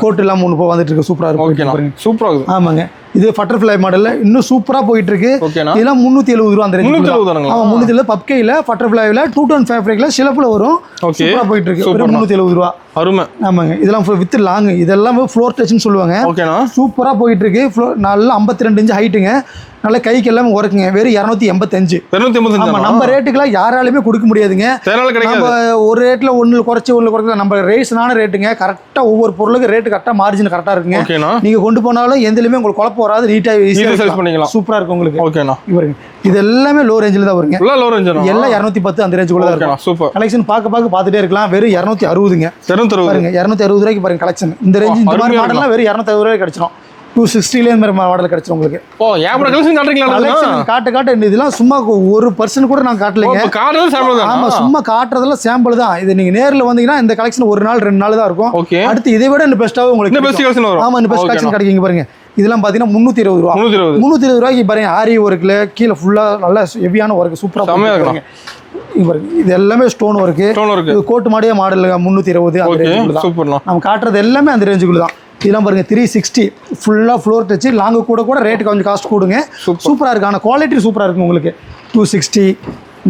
கோட் இல்லாம ஒன்னு போ வந்துட்டு இருக்கு சூப்பரா இருக்கு சூப்பரா இருக்கு ஆமாங்க இது பட்டர்ஃப்ளை மாடல்ல இன்னும் சூப்பரா போயிட்டு இருக்கு இதெல்லாம் 370 ரூபாய் அந்த ரேஞ்சுல ஆமா 370 பப்கைல பட்டர்ஃப்ளைல 2 டோன் ஃபேப்ரிக்ல சிலப்புல வரும் சூப்பரா போயிட்டு இருக்கு 370 ரூபாய் அருமை ஆமாங்க இதெல்லாம் வித் லாங் இதெல்லாம் ஃப்ளோர் டச்னு சொல்லுவாங்க ஓகேனா சூப்பரா போயிட்டு இருக்கு நல்ல 52 இன்ச் ஹைட்டுங்க நல்ல கைக்கு எல்லாமே ஒர்க்குங்க வெறும் 285 ஆமா நம்ம ரேட்டுக்குலாம் யாராலுமே கொடுக்க முடியாதுங்க நம்ம ஒரு ரேட்ல ஒன்னு குறைச்சு நம்ம ரேஸ்னான ரேட்டுங்க கரெக்டா ஒவ்வொரு பொருளுக்கு ரேட் கரெக்டா மார்ஜின் கரெக்டா இருக்குங்க நீங்க கொண்டு போனாலும் எந்தலயுமே உங்களுக்கு குழப்பம் வராது நீட்டா ஈஸியா சேல்ஸ் பண்ணிக்கலாம் சூப்பரா இருக்கும் உங்களுக்கு ஓகேனா இவருங்க இது எல்லாமே லோ ரேஞ்சில தான் வருங்க லோ ரேஞ்ச் எல்லாம் 210 அந்த ரேஞ்சுக்குள்ள தான் இருக்கும் சூப்பர் கலெக்ஷன் பாத்துட்டே இருக்கலாம் வெறும் 260ங்க பாருங்க 260 ரூபாய்க்கு பாருங்க கலெக்ஷன் இந்த ரேஞ்ச் இந்த மாதிரி மாடல்லாம் வெறும் 260 ரூபாய்க்கு கிடைச்சிரும் 260 இந்த மாதிரி மாடல் கிடைச்சிரும் உங்களுக்கு ஓ ஏபட கலெக்ஷன் காட்றீங்களா காட்டு இதெல்லாம் சும்மா ஒரு பர்சன் கூட நான் காட்டலங்க காட்டுறது சாம்பிள் தான் ஆமா சும்மா காட்டுறதெல்லாம் சாம்பிள் தான் இது நீங்க நேர்ல வந்தீங்கன்னா இந்த கலெக்ஷன் ஒரு நாள் 2 நாள் தான் இருக்கும் அடுத்து இதை விட இன்னும் பெஸ்ட்டாவே உங்களுக்கு இன்னும் பெஸ்ட் கலெக்ஷன் வரும் ஆமா இன்னும் பெஸ்ட் கலெக்ஷன் கிடைக்குங்க பாருங்க இதெல்லாம் பாத்தீங்கன்னா 320 ரூபாய் 320 ரூபாய்க்கு பாருங்க ஆரி ஒர்க்ல கீழ ஃபுல்லா நல்ல ஹெவியான ஒர்க் சூப்பரா பண்ணுவாங்க இது எல்லாமே ஸ்டோன் ஒர்க் இது கோட் மாடியே மாடல் 320 அந்த ரேஞ்சுக்குள்ள தான் சூப்பர்ண்ணா நம்ம காட்டுறது எல்லாமே அந்த ரேஞ்சுக்குள்ள தான் இதெல்லாம் பாருங்க 360 ஃபுல்லா ஃப்ளோர் டச் லாங் கூட ரேட் கொஞ்சம் காஸ்ட் கூடுங்க சூப்பரா இருக்கு ஆனா குவாலிட்டி சூப்பரா இருக்கு உங்களுக்கு 260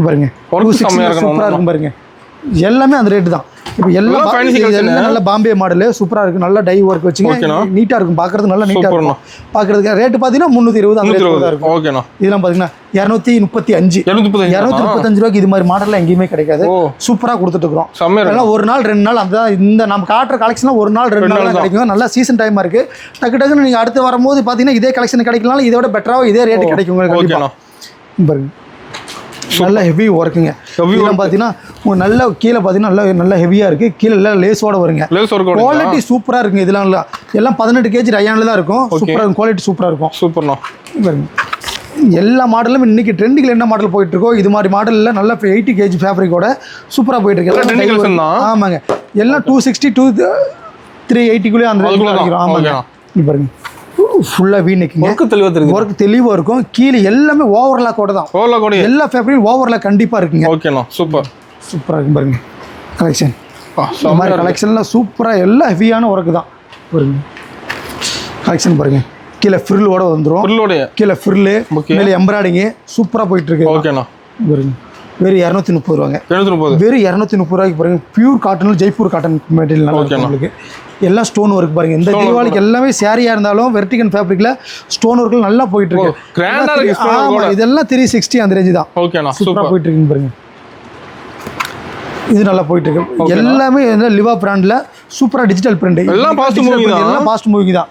பாருங்க 260 சூப்பரா இருக்கும் பாருங்க எல்லாமே அந்த ரேட் தான் இப்போ எல்லாம் நல்ல பாம்பே மாடல் சூப்பரா இருக்கு நல்ல டை ஒர்க் வச்சுங்க நீட்டா இருக்கும் பாக்குறது நல்லா நீட்டா இருக்கும் பாக்குறதுக்கு ரேட் பாத்தீங்கன்னா 320 அந்த ரேட் இருக்கும் ஓகேண்ணா இதெல்லாம் பாத்தீங்கன்னா 235 ரூபாய்க்கு இது மாதிரி மாடல்லாம் எங்கேயுமே கிடைக்காது சூப்பரா கொடுத்துட்டு இருக்கோம் எல்லாம் ஒரு நாள் 2 நாள் அந்த இந்த நம்ம காட்டுற கலெக்ஷன் ஒரு நாள் 2 நாள் கிடைக்கும் நல்லா சீசன் டைமா இருக்கு டக்குன்னு நீங்க அடுத்து வரும்போது பாத்தீங்கன்னா இதே கலெக்ஷன் கிடைக்கலாம் இதோட பெட்டராக இதே ரேட் கிடைக்கும் கண்டிப்பா பாருங்க நல்ல ஹெவி ஒர்க்குங்க இதெல்லாம் பார்த்தீங்கன்னா நல்ல கீழே பார்த்தீங்கன்னா நல்ல ஹெவியாக இருக்குது கீழே எல்லாம் லேஸோட வருங்க குவாலிட்டி சூப்பராக இருக்குங்க இதெல்லாம் எல்லாம் 18 கேஜி ரயானில் தான் இருக்கும் சூப்பராக குவாலிட்டி சூப்பராக இருக்கும் சூப்பர்ண்ணா எல்லா மாடலும் இன்னைக்கு ட்ரெண்டிங்கில் என்ன மாடல் போயிட்டு இருக்கோ இது மாதிரி மாடலில் நல்ல 80 கேஜி ஃபேப்ரிக்கோட சூப்பராக போயிட்டு இருக்கு ஆமாங்க எல்லாம் 260 380 அந்த ரேஞ்சில் ஆமாங்க பாருங்க ஃபுல்லா வீனக்கிங்க ஒர்க் தெளிவா இருக்கும் கீழே எல்லாமே ஓவர்லாக்கோட தான் எல்லா ஃபேப்ரிக்கும் ஓவர்லாக் கண்டிப்பா இருக்குங்க ஓகேண்ணா சூப்பரா இருக்கு பாருங்க கலெக்ஷன் இந்த மாதிரி கலெக்ஷன்லாம் சூப்பரா எல்லாம் ஹெவியான ஒர்க் தான் பாருங்க கலெக்ஷன் பாருங்க கீழே ஃப்ரில்லோட வந்துடும். கீழே ஃப்ரில்லு மேலே எம்ப்ராய்டிங்கு சூப்பராக போயிட்டு இருக்கு. ஓகேண்ணா. வெறும் 230 ரூபாங்க. வெறும் 230 ரூபாய்க்கு பாருங்க. Pure cotton, Jaipur cotton material நல்லா இருக்கும் உங்களுக்கு. எல்லாம் ஸ்டோன் ஒர்க் பாருங்க. இந்த தீபாவளிக்கு எல்லாமே சாரியா இருந்தாலும் வெர்டிகன் ஃபேப்ரிக்ல ஸ்டோன் ஒர்க்ல நல்லா போயிட்டு இருக்கு. ஆமா, இதெல்லாம் 360 அந்த ரேஞ்ச் தான். ஓகேண்ணா. சூப்பரா போயிட்டு இருக்குங்க பாருங்க. இது நல்லா போயிட்டு இருக்கு. எல்லாமே லிவா பிராண்ட்ல சூப்பரா டிஜிட்டல் பிரிண்ட். எல்லாம் ஃபாஸ்ட் மூவிங் தான்.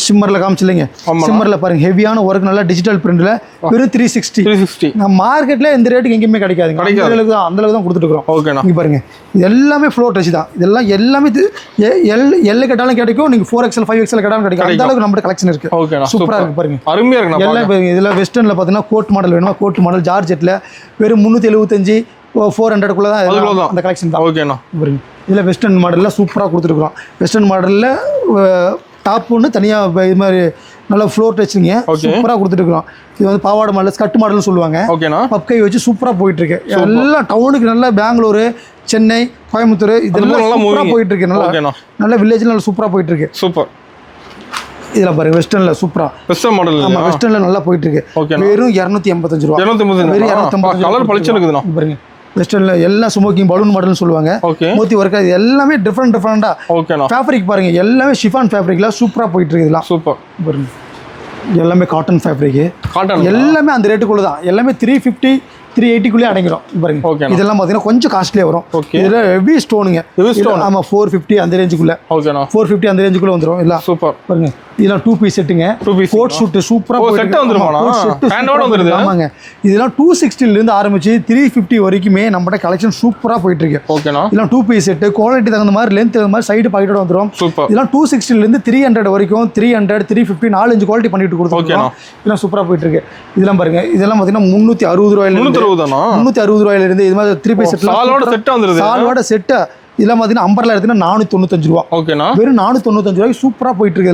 ஷிம்மரில் காமிச்சில்லைங்க, ஷிம்மரில் பாருங்க ஹெவியான ஒர்க் நல்லா டிஜிட்டல் பிரிண்டில் வெறும் 360. நம்ம மார்க்கெட்டில் எந்த ரேட்டுக்கு எங்கேயுமே கிடைக்காதுங்க. அந்த அளவுக்கு தான் கொடுத்துட்டுருக்கோம். ஓகேண்ணா. இங்கே பாருங்க இது எல்லாமே ஃப்ளோர் டச் தான். இதெல்லாம் எல்லாமே எல் கேட்டாலும் கிடைக்கும். நீங்கள் 4XL 5XL கேட்டாலும் கிடைக்கும். அந்த அளவுக்கு நம்மகிட்ட கலெக்ஷன் இருக்கு. சூப்பராக இருக்கு பாருங்க. அருமையாக இருக்கு எல்லாம் பாருங்க. இதில் வெஸ்டர்னில் பார்த்தீங்கன்னா கோட் மாடல் வேணுமா, கோட் மாடல் ஜார்ஜெட்டில் வெறும் 375 400 தான் அந்த கலெக்ஷன் தான். ஓகேண்ணா. பாருங்க இதில் வெஸ்டர்ன் மாடலில் சூப்பராக கொடுத்துருக்குறோம். வெஸ்டர்ன் மாடலில் டாப் ஒன்று தனியாக இது மாதிரி நல்லா ஃப்ளோர் டச்சுங்க சூப்பராக கொடுத்துருக்குறோம். இது வந்து பாவாடை மாடல், ஸ்கட் மாடல்னு சொல்லுவாங்க. பப்கை வச்சு சூப்பராக போயிட்டு இருக்கு. எல்லாம் டவுனுக்கு நல்லா பெங்களூர், சென்னை, கோயம்புத்தூர் இதெல்லாம் சூப்பராக போயிட்டு இருக்கு. நல்லா வில்லேஜில் நல்லா சூப்பராக போயிட்டு இருக்கு. சூப்பர். இதில் பாருங்க வெஸ்டர்னில் சூப்பராக வெஸ்டர்ன் மாடல். ஆமாம், வெஸ்டர்னில் நல்லா போயிட்டு இருக்கு. வெறும் 285 ரூபா. வெறும் 285 கலர் பளிச்சுன்னு இருக்குதுண்ணா. பாருங்க வெஸ்டர்னில் எல்லாம் ஸ்மோக்கிங் பலூன் மாடல்னு சொல்லுவாங்க. மோத்தி ஒர்க் இது எல்லாமே டிஃப்ரெண்டாக. ஃபேப்ரிக் பாருங்க எல்லாமே ஷிஃபான் ஃபேப்ரிக்ல சூப்பராக போயிட்டு இருக்கு. இதெல்லாம் சூப்பர் பாருங்க. எல்லாமே காட்டன் ஃபேப்ரிக். எல்லாமே அந்த ரேட்டுக்குள்ள தான். எல்லாமே 350 380 அடங்கிடும் பாருங்க. இதெல்லாம் பார்த்தீங்கன்னா கொஞ்சம் காஸ்ட்லியாக வரும். இதில் ஹெவி ஸ்டோனுங்க. ஆமாம் 450 அந்த ரேஞ்சுக்குள்ள. 450 அந்த ரேஞ்சுக்குள்ள வந்துடும். எல்லாம் சூப்பர் பாருங்க. இதெல்லாம் 2 பீஸ் செட்டுங்க. கோட் ஷூட் சூப்பராக ஆமாங்க. இதெல்லாம் 260 இருந்து ஆரம்பிச்சு 350 வரைக்குமே நம்மகிட்ட கலெக்ஷன் சூப்பராக போயிட்டு இருக்கு. இதெல்லாம் 2 பீஸ் செட்டு குவாலிட்டி தகுந்த மாதிரி லென்த் தகுந்த மாதிரி சைடு பாக்கெட்டோட வந்துடும். இதெல்லாம் 260 இருந்து 300 வரைக்கும் 300 350 4-5 குவாலிட்டி பண்ணிட்டு கொடுத்துருக்கோம். இதெல்லாம் சூப்பராக போயிட்டு இருக்கு. இதெல்லாம் பாருங்க இதெல்லாம் பார்த்தீங்கன்னா 360 ரூபாயில 360 ரூபாயில இருந்து இது மாதிரி 3 பீஸ் செட் சாலோட செட்டு இதெல்லாம் பார்த்தீங்கன்னா அம்பர்லா எடுத்தீங்கன்னா 495 ரூபா. வெறும் 495 ரூபாய்க்கு சூப்பராக போயிட்டு இருக்கு.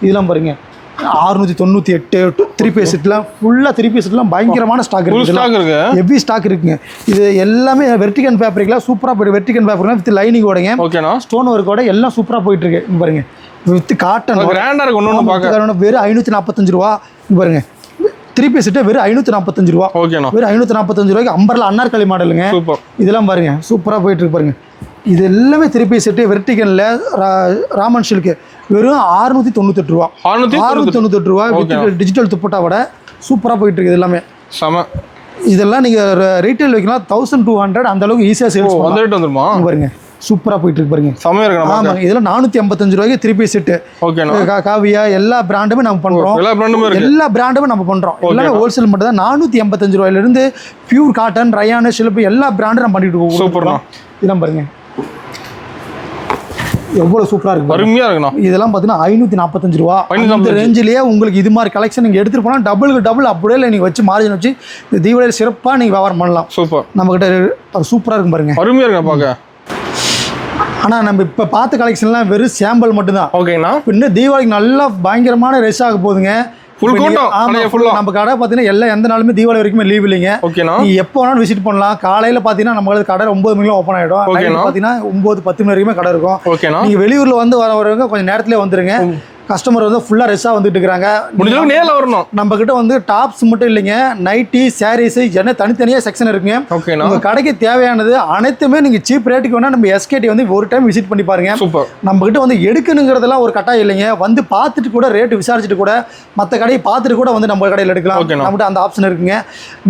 இதெல்லாம் பாருங்க 698 3 பீஸ் செட்லாம் ஃபுல்லாக 3 பீஸ் செட்லாம் பயங்கரமான ஸ்டாக் இருக்கு. ஹெவி ஸ்டாக் இருக்குங்க. இது எல்லாமே வெர்டிகன் ஃபேப்ரிக்ல சூப்பராக போயிட்டு வெர்டிகன் ஃபேப்ரிக்லாம் வித் லைனிங் ஓடங்க ஸ்டோன் ஒர்க்கோட எல்லாம் சூப்பராக போயிட்டு இருக்கு. பாருங்க வித் காட்டன் வெறும் 545 ரூபா. பாருங்க 3 பீஸ் செட்டு வெறும் 545 ரூபா. வெறும் 545 ரூபாய்க்கு அம்பர்லா அன்னார்கலி மாடலுங்க. இதெல்லாம் பாருங்க சூப்பராக போயிட்டு இருக்கு. பாருங்க இது எல்லாமே 3 பீஸ் செட்டு வெர்டிகன்ல ராமன் சில்க்கு வெறும் 698 ரூபா. 698 ரூபா டிஜிட்டல் துப்பட்டாவோட சூப்பராக போயிட்டு இருக்கு. இது எல்லாமே இதெல்லாம் நீங்கள் ரீட்டைல் வைக்கலாம் 1200 அந்த அளவுக்கு ஈஸியாக சேல்ஸ் வந்துருமா. பாருங்க சூப்பராக போயிட்டு இருக்கு. பாருங்க ஆமாங்க. இதெல்லாம் 455 ரூபாய்க்கு 3 பீஸ் செட்டு. காவியா எல்லா பிராண்டுமே நம்ம பண்றோம். எல்லா பிராண்டுமே நம்ம பண்றோம். எல்லாமே ஹோல்சேல் மட்டும் தான். 485 ரூபாயில இருந்து பியூர் காட்டன், ரயான், ஷில்ப் எல்லா பிராண்டும் நம்ம பண்ணிட்டு இருக்கோம். இதெல்லாம் பாருங்க எவ்வளவு சூப்பரா இருக்கு. அருமையா இருக்குண்ணா. இதெல்லாம் பார்த்தீங்கன்னா 545 ரூபா. இந்த ரேஞ்சிலேயே உங்களுக்கு இது மாதிரி கலெக்ஷன் நீங்க எடுத்துட்டு போனா டபுள் அப்படியே இல்லை நீங்க வச்சு மார்ஜின் வச்சு இந்த தீபாவளி சிறப்பாக நீங்க வியாபாரம் பண்ணலாம். சூப்பர். நம்ம கிட்ட சூப்பரா இருக்கும் பாருங்க. அருமையா இருக்கு பார்க்க. ஆனால் நம்ம இப்போ பார்த்த கலெக்ஷன்லாம் வெறும் சாம்பிள் மட்டும்தான். ஓகேண்ணா. இன்னும் தீபாவளிக்கு நல்லா பயங்கரமான ரெஸ் ஆக போகுதுங்க. நம்ம கடை பார்த்தீங்கன்னா எல்லாம் எந்த நாளுமே தீபாவளி வரைக்குமே லீவ் இல்லைங்க. நீங்க எப்போ வேணாலும் விசிட் பண்ணலாம். காலையில பார்த்தீங்கன்னா நம்ம கடை 9 மணிக்கு ஓப்பன் ஆயிடும். பார்த்தீங்கன்னா 9-10 மணி வரைக்குமே கடை இருக்கும். நீங்க வெளியூர்ல வந்து வரவங்க கொஞ்சம் நேரத்திலே வந்துருங்க. கஸ்டமர் வந்து ஃபுல்லாக ரெஸ்ஸாக வந்துட்டு இருக்கிறாங்க. நேரில் வரணும். நம்ம கிட்ட வந்து டாப்ஸ் மட்டும் இல்லைங்க, நைட்டி, சாரீஸ் என்ன தனித்தனியாக செக்ஷன் இருக்குங்க. உங்கள் கடைக்கு தேவையானது அனைத்துமே நீங்கள் சீப் ரேட்டுக்கு வேணால் நம்ம எஸ்கேடி வந்து ஒரு டைம் விசிட் பண்ணி பாருங்க. நம்ம கிட்ட வந்து எடுக்கணுங்கிறதெல்லாம் ஒரு கட்டாயம் இல்லைங்க. வந்து பார்த்துட்டு கூட ரேட்டு விசாரிச்சுட்டு கூட மற்ற கடையை பார்த்துட்டு கூட வந்து நம்ம கடையில் எடுக்கலாம். நம்மகிட்ட அந்த ஆப்ஷன் இருக்குங்க.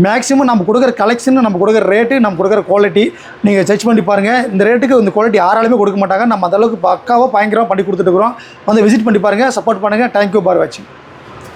மேக்ஸிமம் நம்ம கொடுக்குற கலெக்ஷன், நம்ம கொடுக்குற ரேட்டு, நம்ம கொடுக்குற குவாலிட்டி நீங்கள் செக் பண்ணி பாருங்க. இந்த ரேட்டுக்கு இந்த குவாலிட்டி யாராலுமே கொடுக்க மாட்டாங்க. நம்ம அந்த அளவுக்கு பக்காவாக பயங்கரமாக பண்ணி கொடுத்துட்டு இருக்கிறோம். வந்து விசிட் பண்ணி பாருங்க. சப்போர்ட் பண்ணுங்க. தேங்க்யூ ஃபார் வாட்சிங்.